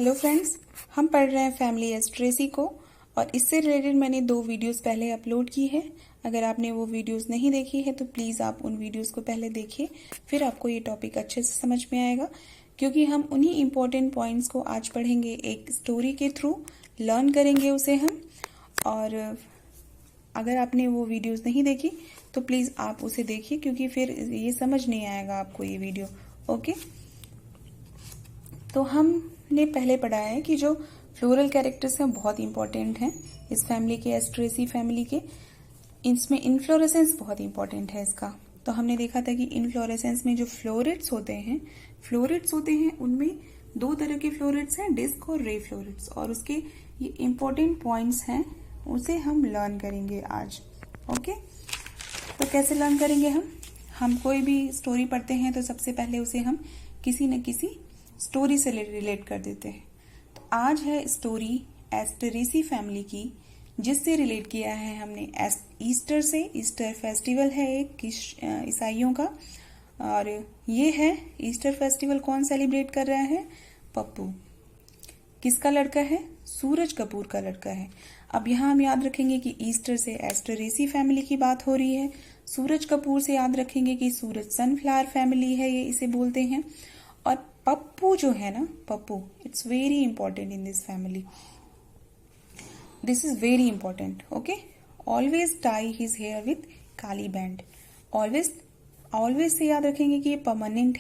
Hello friends, हम पढ़ रहे हैं फैमिली एस्ट्रेसी को और इससे रिलेटेड मैंने 2 वीडियोस पहले अपलोड की है। अगर आपने वो वीडियोस नहीं देखी है तो प्लीज़ आप उन वीडियोस को पहले देखिए, फिर आपको ये टॉपिक अच्छे से समझ में आएगा, क्योंकि हम उन्हीं इम्पोर्टेंट पॉइंट्स को आज पढ़ेंगे। एक स्टोरी के थ्रू लर्न करेंगे उसे हम। और अगर आपने वो वीडियोस नहीं देखी तो प्लीज़ आप उसे देखिए, क्योंकि फिर ये समझ नहीं आएगा आपको ये वीडियो। ओके, तो हमने पहले पढ़ा है कि जो फ्लोरल कैरेक्टर्स हैं बहुत इंपॉर्टेंट हैं इस फैमिली के, एस्ट्रेसी फैमिली के। इसमें इनफ्लोरेसेंस बहुत इंपॉर्टेंट है इसका। तो हमने देखा था कि इनफ्लोरेसेंस में जो फ्लोरेट्स होते हैं उनमें 2 तरह के फ्लोरेट्स हैं, डिस्क और रे फ्लोरेट्स। और उसके ये इंपॉर्टेंट पॉइंट्स हैं, उसे हम लर्न करेंगे आज। ओके, तो कैसे लर्न करेंगे हम कोई भी स्टोरी पढ़ते हैं तो सबसे पहले उसे हम किसी न किसी स्टोरी से रिलेट कर देते हैं। तो आज है स्टोरी एस्टेरेसी फैमिली की, जिससे रिलेट किया है हमने ईस्टर से। ईस्टर फेस्टिवल है एक ईसाइयों का, और ये है ईस्टर फेस्टिवल कौन सेलिब्रेट कर रहा है? पप्पू। किसका लड़का है? सूरज कपूर का लड़का है। अब यहाँ हम याद रखेंगे कि ईस्टर से एस्टेरेसी फैमिली की बात हो रही है। सूरज कपूर से याद रखेंगे कि सूरज सनफ्लावर फैमिली है, ये इसे बोलते हैं। और पप्पू जो है ना, Pappu, it's very important in this family. This is very important. Okay, always tie his hair with kali band. Always से याद रखेंगे कि ये परमानेंट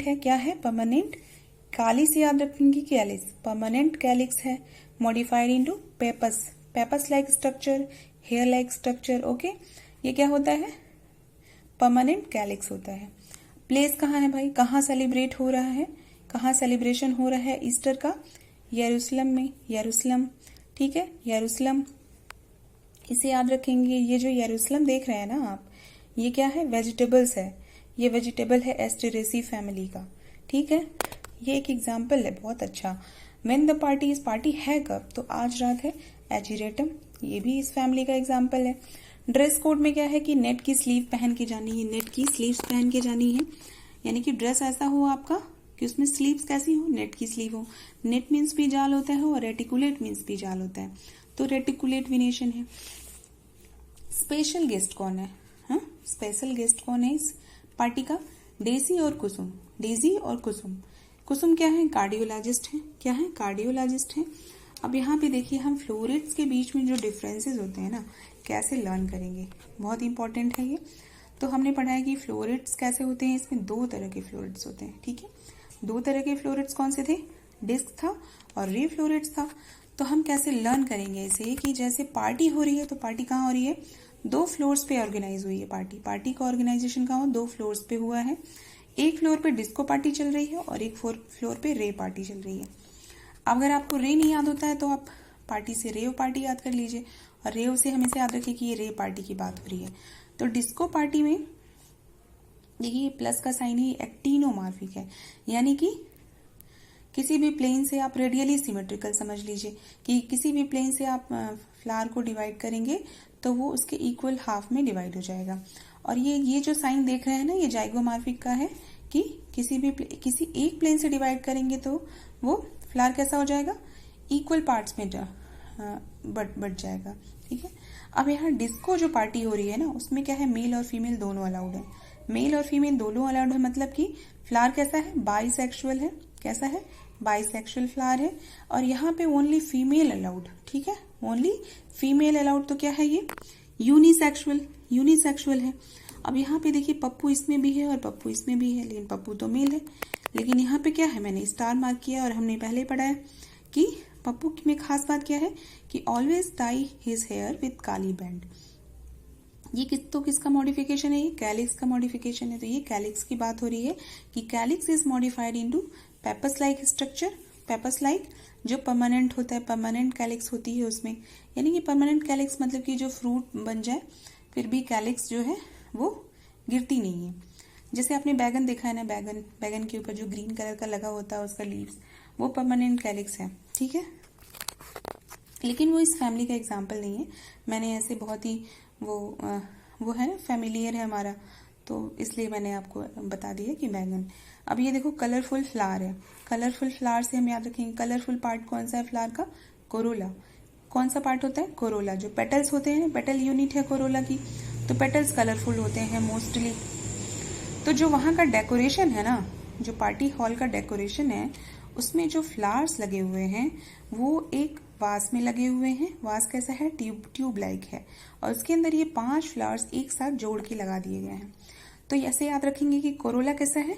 है। क्या है? परमानेंट। काली से याद रखेंगे कैलिक्स, परमानेंट कैलिक्स है, modified into pappus like structure, hair like structure. Okay, ये क्या होता है? परमानेंट कैलिक्स होता है। प्लेस कहाँ है भाई? कहाँ सेलिब्रेट हो रहा है? कहाँ सेलिब्रेशन हो रहा है ईस्टर का? यरूशलेम में। यरूशलेम, ठीक है, यरूशलेम। इसे याद रखेंगे। ये जो यरूशलेम देख रहे हैं ना आप, ये क्या है? वेजिटेबल्स है। ये वेजिटेबल है एस्टेरेसी फैमिली का, ठीक है। ये एक एग्जाम्पल है बहुत अच्छा। When the party is, party है कब? तो आज रात है एजिरेटम, ये भी इस फैमिली का एग्जाम्पल है। ड्रेस कोड में क्या है कि नेट की स्लीव पहन के जानी है, नेट की स्लीव्स पहन के जानी है। यानी कि ड्रेस ऐसा हो आपका कि उसमें स्लीव्स कैसी हो? नेट की स्लीव हो। नेट मीन्स भी जाल होता है और रेटिकुलेट मीन्स भी जाल होता है, तो रेटिकुलेट विनेशन है। स्पेशल गेस्ट कौन है? हाँ, स्पेशल गेस्ट कौन है इस पार्टी का? डेजी और कुसुम। डेजी और कुसुम। कुसुम क्या है? कार्डियोलॉजिस्ट है। क्या है? कार्डियोलॉजिस्ट है। अब यहाँ पे देखिए, हम फ्लोरेट्स के बीच में जो डिफरेंसेस होते हैं ना, कैसे लर्न करेंगे, बहुत इंपॉर्टेंट है ये। तो हमने पढ़ा है कि फ्लोरेट्स कैसे होते हैं। इसमें 2 तरह के फ्लोरेट्स होते हैं, ठीक है। 2 तरह के फ्लोरेट्स कौन से थे? डिस्क था और रे फ्लोरेट्स था। तो हम कैसे लर्न करेंगे इसे कि जैसे पार्टी हो रही है, तो पार्टी कहाँ हो रही है? 2 फ्लोर्स पे ऑर्गेनाइज हुई है पार्टी का ऑर्गेनाइजेशन कहाँ हो? 2 फ्लोर्स पे हुआ है। एक फ्लोर पे डिस्को पार्टी चल रही है और एक फ्लोर पे रे पार्टी चल रही है। अगर आपको रे नहीं याद होता है तो आप पार्टी से रेव पार्टी याद कर लीजिए, और रेव से हमेशा याद रखिए कि ये रे पार्टी की बात हो रही है। तो डिस्को पार्टी में देखिए प्लस का साइन है, एक्टिनोमॉर्फिक है, यानी कि किसी भी प्लेन से आप रेडियली सिमेट्रिकल समझ लीजिए कि किसी भी प्लेन से आप फ्लावर को डिवाइड करेंगे तो वो उसके इक्वल हाफ में डिवाइड हो जाएगा। और ये जो साइन देख रहे हैं ना, ये जाइगोमॉर्फिक का है कि किसी एक प्लेन से डिवाइड करेंगे तो वो फ्लावर कैसा हो जाएगा? इक्वल पार्ट्स में बट जाएगा, ठीक है। अब यहाँ डिस्को जो पार्टी हो रही है ना, उसमें क्या है? मेल और फीमेल दोनों अलाउड है। मेल और फीमेल दोनों अलाउड है, मतलब कि फ्लावर कैसा है? बाइसेक्सुअल है। कैसा है? बाइसेक्सुअल फ्लावर है। और यहाँ पे ओनली फीमेल अलाउड, ठीक है, ओनली फीमेल अलाउड। तो क्या है ये? यूनिसेक्सुअल है। अब यहाँ पे देखिए, पप्पू इसमें भी है और पप्पू इसमें भी है, लेकिन पप्पू तो मेल है। लेकिन यहाँ पे क्या है? मैंने स्टार मार्क किया, और हमने पहले पढ़ा है कि पप्पू में खास बात क्या है कि always tie his hair with kali band. ये किसका मॉडिफिकेशन है? ये कैलिक्स का मॉडिफिकेशन है। तो ये कैलिक्स की बात हो रही है कि calyx is modified into pappus like structure. Pappus like जो परमानेंट होता है, परमानेंट कैलिक्स होती है उसमें, यानी कि परमानेंट कैलिक्स मतलब कि जो फ्रूट बन जाए फिर भी कैलिक्स जो है वो गिरती नहीं है। जैसे आपने बैगन देखा है ना, बैगन के ऊपर जो ग्रीन कलर का लगा होता है उसका लीव्स, वो परमानेंट कैलिक्स है, ठीक है। लेकिन वो इस फैमिली का एग्जाम्पल नहीं है। मैंने ऐसे बहुत ही वो है ना, फेमिलियर है हमारा, तो इसलिए मैंने आपको बता दिया कि बैगन। अब ये देखो कलरफुल फ्लावर है। कलरफुल फ्लावर से हम याद रखेंगे कलरफुल पार्ट कौन सा है फ्लावर का, कोरोला। कौन सा पार्ट होता है, कोरोला। जो पेटल्स होते हैं, पेटल यूनिट है कोरोला की, तो पेटल्स कलरफुल होते हैं मोस्टली। तो जो वहां का डेकोरेशन है ना, जो पार्टी हॉल का डेकोरेशन है, उसमें जो फ्लावर्स लगे हुए हैं वो एक वास में लगे हुए हैं। वास कैसा है, ट्यूब लाइक है, और उसके अंदर ये 5 फ्लावर्स एक साथ जोड़ के लगा दिए गए हैं। तो ऐसे याद रखेंगे कि कोरोला कैसा है,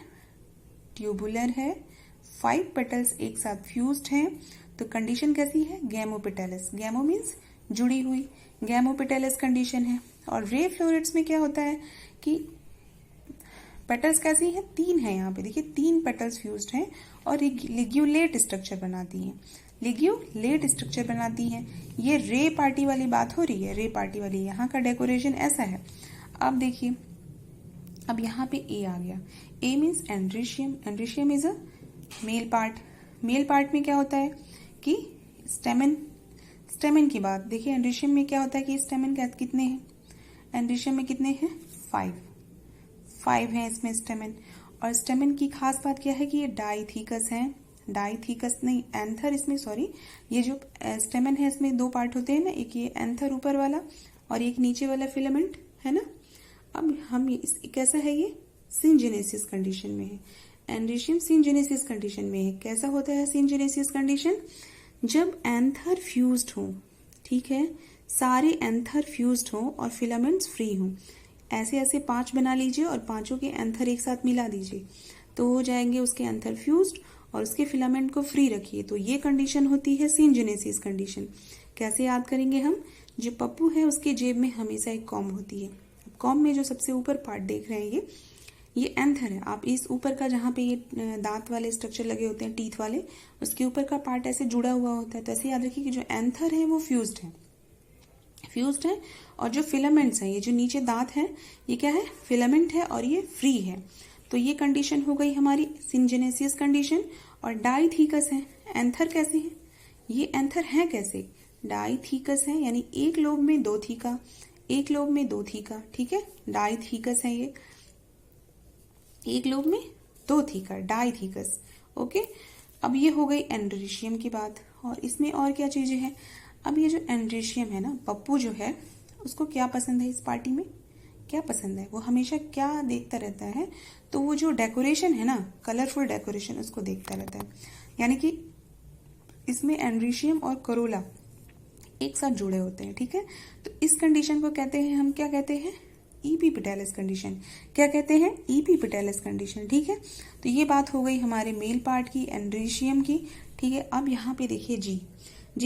ट्यूबुलर है, 5 पेटल्स एक साथ फ्यूज्ड हैं। तो कंडीशन कैसी है, गैमोपेटलस। गैमो मीन्स जुड़ी हुई, गैमोपेटलस कंडीशन है। और रे फ्लोरेट्स में क्या होता है कि पेटल्स कैसी हैं, 3 है। यहाँ पे देखिए 3 पेटल्स फ्यूज्ड हैं और लिग्यूलेट स्ट्रक्चर बनाती हैं। लिग्यूलेट स्ट्रक्चर बनाती हैं। ये रे पार्टी वाली बात हो रही है, रे पार्टी वाली। यहाँ का डेकोरेशन ऐसा है। अब देखिए, अब यहाँ पे ए आ गया। A means androecium. Androecium is a male part. Male part में क्या होता है कि स्टेमन। स्टेमन की बात देखिए, एंड्रीशियम में क्या होता है कि स्टेमन कितने हैं, एंड्रीशियम में कितने हैं, 5 हैं इसमें स्टेमन। और स्टेमन की खास बात क्या है कि ये डाइथीकस है। डाइथीकस नहीं, एंथर इसमें, सॉरी, ये जो स्टेमन है इसमें 2 पार्ट होते हैं ना, एक ये एंथर ऊपर वाला और एक नीचे वाला फिलामेंट है ना। अब हम कैसा है, ये सिंजेनेसिस कंडीशन में है। एंड्रीशियम सिंजेनेसिस कंडीशन में है। कैसा होता है सिंजेनेसिस कंडीशन, जब एंथर फ्यूज्ड हो, ठीक है, सारे एंथर फ्यूज्ड हो और फिलामेंट्स फ्री हो। ऐसे ऐसे 5 बना लीजिए और 5 के एंथर एक साथ मिला दीजिए, तो हो जाएंगे उसके एंथर फ्यूज्ड और उसके फिलामेंट को फ्री रखिए। तो ये कंडीशन होती है सिंजेनेसिस कंडीशन। कैसे याद करेंगे हम, जो पप्पू है उसके जेब में हमेशा एक कॉम्ब होती है। कॉम्ब में जो सबसे ऊपर पार्ट देख रहे हैं ये एंथर है। आप इस ऊपर का, जहाँ पे ये दांत वाले स्ट्रक्चर लगे होते हैं, टीथ वाले, उसके ऊपर का पार्ट ऐसे जुड़ा हुआ होता है। तो ऐसे याद रखिए कि जो एंथर है वो फ्यूज्ड है, और जो फिलामेंट्स हैं, ये जो नीचे दांत है, ये क्या है, फिलामेंट है और ये फ्री है। तो ये कंडीशन हो गई हमारी सिंजेनेसिस कंडीशन। और डाइथीकस है। एंथर कैसे है, ये एंथर है कैसे, डाइथीकस है, यानी एक लोब में 2 थीका, एक लोब में 2 थीका, ठीक है, डाइथीकस है ये, एक लोब में 2 थीका, डाइथीकस। ओके, अब ये हो गई एंड्रीशियम की बात। और इसमें और क्या चीजें हैं, अब ये जो एंड्रीशियम है ना, पप्पू जो है उसको क्या पसंद है, इस पार्टी में क्या पसंद है, वो हमेशा क्या देखता रहता है, तो वो जो डेकोरेशन है ना, कलरफुल डेकोरेशन, उसको देखता रहता है। यानी कि इसमें एंड्रीशियम और कोरोला एक साथ जुड़े होते हैं, ठीक है। तो इस कंडीशन को कहते हैं, हम क्या कहते हैं, इपीपेटैलस कंडीशन। क्या कहते हैं, इपीपेटैलस कंडीशन, ठीक है। तो ये बात हो गई हमारे मेल पार्ट की, एंड्रीशियम की, ठीक है। अब यहाँ पे देखिए G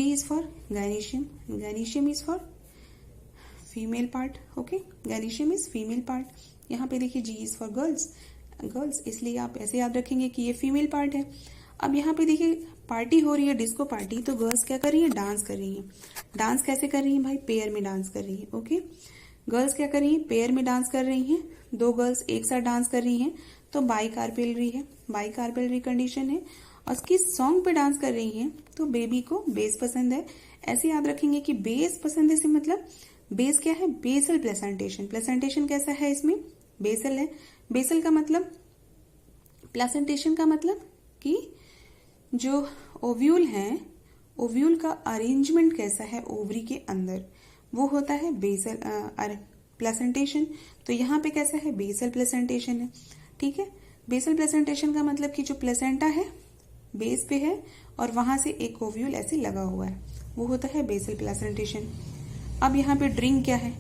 is for gynoecium, gynoecium is for female part, okay, gynoecium is female part. यहाँ पे देखिए जी इज फॉर गर्ल्स, इसलिए आप ऐसे याद रखेंगे कि ये फीमेल पार्ट है। अब यहाँ पे देखिए पार्टी हो रही है, डिस्को पार्टी, तो गर्ल्स क्या कर रही है, डांस कर रही है। डांस कैसे कर रही है भाई, पेयर में डांस कर रही है, ओके। गर्ल्स क्या कर रही है, पेयर में डांस कर रही हैं। 2 गर्ल्स एक साथ डांस कर रही हैं, तो बाई कार्पेलरी है, बाई कार्पेलरी कंडीशन है। और उसकी सॉन्ग पे डांस कर रही हैं, तो बेबी को बेस पसंद है। ऐसे याद रखेंगे कि बेस पसंद है से मतलब बेस क्या है, बेसल प्लेसेंटेशन। प्लेसेंटेशन कैसा है, इसमें बेसल है। बेसल का मतलब, प्लेसेंटेशन का मतलब कि जो ओव्यूल है, ओव्यूल का अरेंजमेंट कैसा है ओवरी के अंदर, वो होता है बेसल प्लेसेंटेशन। तो यहाँ पे कैसा है, बेसल प्लेसेंटेशन है, ठीक है। बेसल प्लेसेंटेशन का मतलब कि जो प्लेसेंटा है बेस पे है और वहां से एक ओव्यूल ऐसे लगा हुआ है, वो होता है बेसल प्लेसेंटेशन। अब यहाँ पे ड्रिंक क्या है,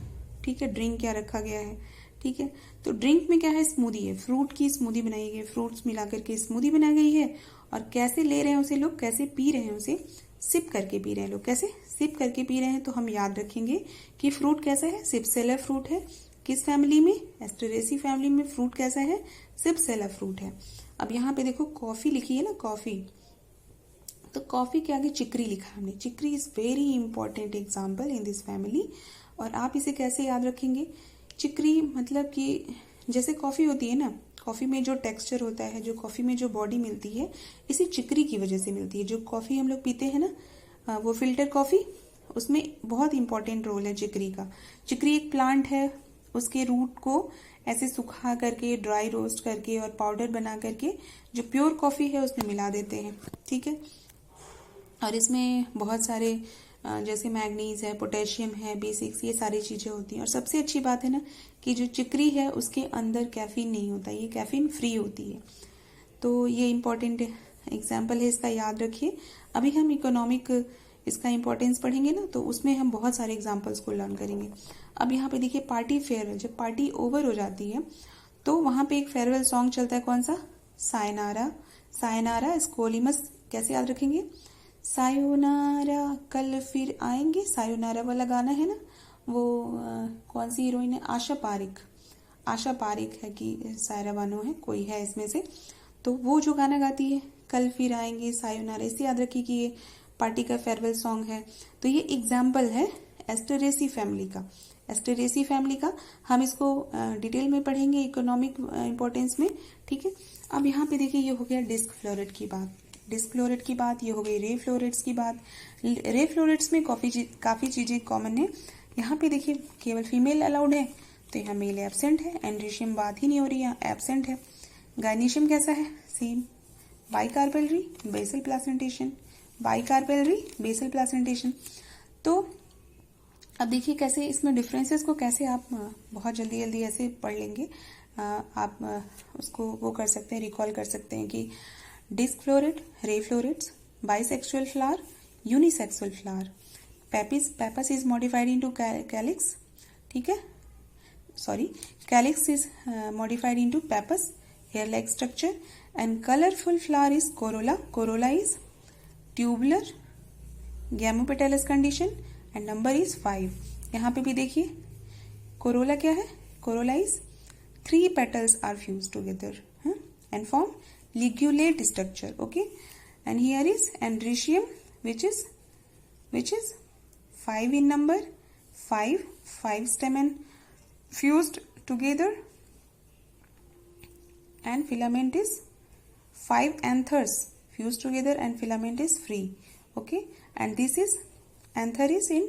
ठीक है, ड्रिंक क्या रखा गया है, ठीक है। तो ड्रिंक में क्या है, स्मूदी है, फ्रूट की स्मूदी बनाई गई, फ्रूट्स मिलाकर के स्मूदी बनाई गई है। और कैसे ले रहे हैं उसे लोग, कैसे पी रहे हैं उसे, सिप करके पी रहे हैं लोग। कैसे, सिप करके पी रहे हैं। तो हम याद रखेंगे कि फ्रूट कैसा है, सिपसेलर फ्रूट है। किस फैमिली में, एस्टेरेसी फैमिली में फ्रूट कैसा है, सिपसेलर फ्रूट है। अब यहाँ पे देखो कॉफी लिखी है ना, कॉफी, तो कॉफी के आगे चिकरी लिखा हमने। Chicory is very important example in this family. और आप इसे कैसे याद रखेंगे, चिकरी मतलब कि जैसे कॉफी होती है ना, कॉफी में जो टेक्सचर होता है, जो कॉफी में जो बॉडी मिलती है, इसी चिकरी की वजह से मिलती है। जो कॉफी हम लोग पीते हैं ना, वो फिल्टर कॉफी, उसमें बहुत इंपॉर्टेंट रोल है चिकरी का। चिकरी एक प्लांट है, उसके रूट को ऐसे सुखा करके, ड्राई रोस्ट करके और पाउडर बना करके जो प्योर कॉफी है उसमें मिला देते हैं। ठीक है, और इसमें बहुत सारे जैसे मैग्नीज है, पोटेशियम है, B6, ये सारी चीजें होती हैं। और सबसे अच्छी बात है ना कि जो चिकरी है उसके अंदर कैफीन नहीं होता, ये कैफीन फ्री होती है। तो ये इम्पोर्टेंट एग्जाम्पल है, इसका याद रखिए। अभी हम इकोनॉमिक इसका इंपॉर्टेंस पढ़ेंगे ना, तो उसमें हम बहुत सारे एग्जाम्पल्स को लर्न करेंगे। अब यहाँ पे देखिए पार्टी फेयरवेल, जब पार्टी ओवर हो जाती है तो वहां पे एक फेयरवेल सॉन्ग चलता है, कौन सा? सायनारा। सायनारा स्कोलिमस, कैसे याद रखेंगे? सायोनारा कल फिर आएंगे, सायोनारा वाला गाना है ना, वो कौन सी हीरोइन है? आशा पारिक। आशा पारिक है कि सायरा बानो है, कोई है इसमें से, तो वो जो गाना गाती है कल फिर आएंगे, सायोनारा, इसे याद रखिए कि ये पार्टी का फेयरवेल सॉन्ग है। तो ये एग्जाम्पल है एस्टरेसी फैमिली का। एस्टरेसी फैमिली का हम इसको डिटेल में पढ़ेंगे इकोनॉमिक इंपॉर्टेंस में। ठीक है, अब यहाँ पे देखिए ये हो गया डिस्क फ्लोरेट की बात, डिस्क फ्लोरेट की बात, ये हो गई रे फ्लोरेट्स की बात। रे फ्लोरेट्स में काफी चीजें कॉमन है। यहाँ पे देखिए केवल फीमेल अलाउड है, तो यहाँ मेल एब्सेंट है। एंड्रीशियम बात ही नहीं हो रही है, एब्सेंट है। गायनीशियम कैसा है? Same, bicarpellary basal placentation, bicarpellary basal placentation. तो अब देखिए कैसे इसमें डिफरेंसेस को कैसे आप बहुत जल्दी जल्दी ऐसे पढ़ लेंगे, आप उसको वो कर सकते हैं, रिकॉल कर सकते हैं कि disc floret, ray florets, bisexual flower, unisexual flower, pappus is modified into calyx. ठीक है, sorry, calyx is modified into pappus, hair like structure, and colorful flower is corolla. Corolla is tubular, gamopetalous condition, and number is 5. यहाँ पे भी देखिए corolla क्या है? Corolla is 3 petals are fused together and form ligulate structure. Okay, and here is androecium, which is 5 in number, 5 stamen fused together, and filament is 5 anthers fused together and filament is free. Okay, and this is anther is in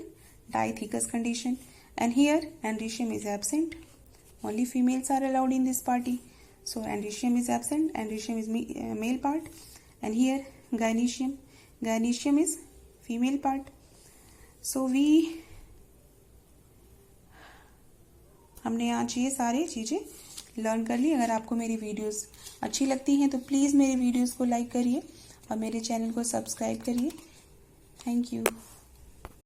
diathecous condition, and here androecium is absent. Only females are allowed in this party, so androecium is absent. Androecium is male part, and here gynoecium is female part. So हमने आज ये सारी चीजें learn कर ली। अगर आपको मेरी videos अच्छी लगती हैं तो प्लीज़ मेरी वीडियोस को लाइक करिए और मेरे चैनल को सब्सक्राइब करिए। Thank you.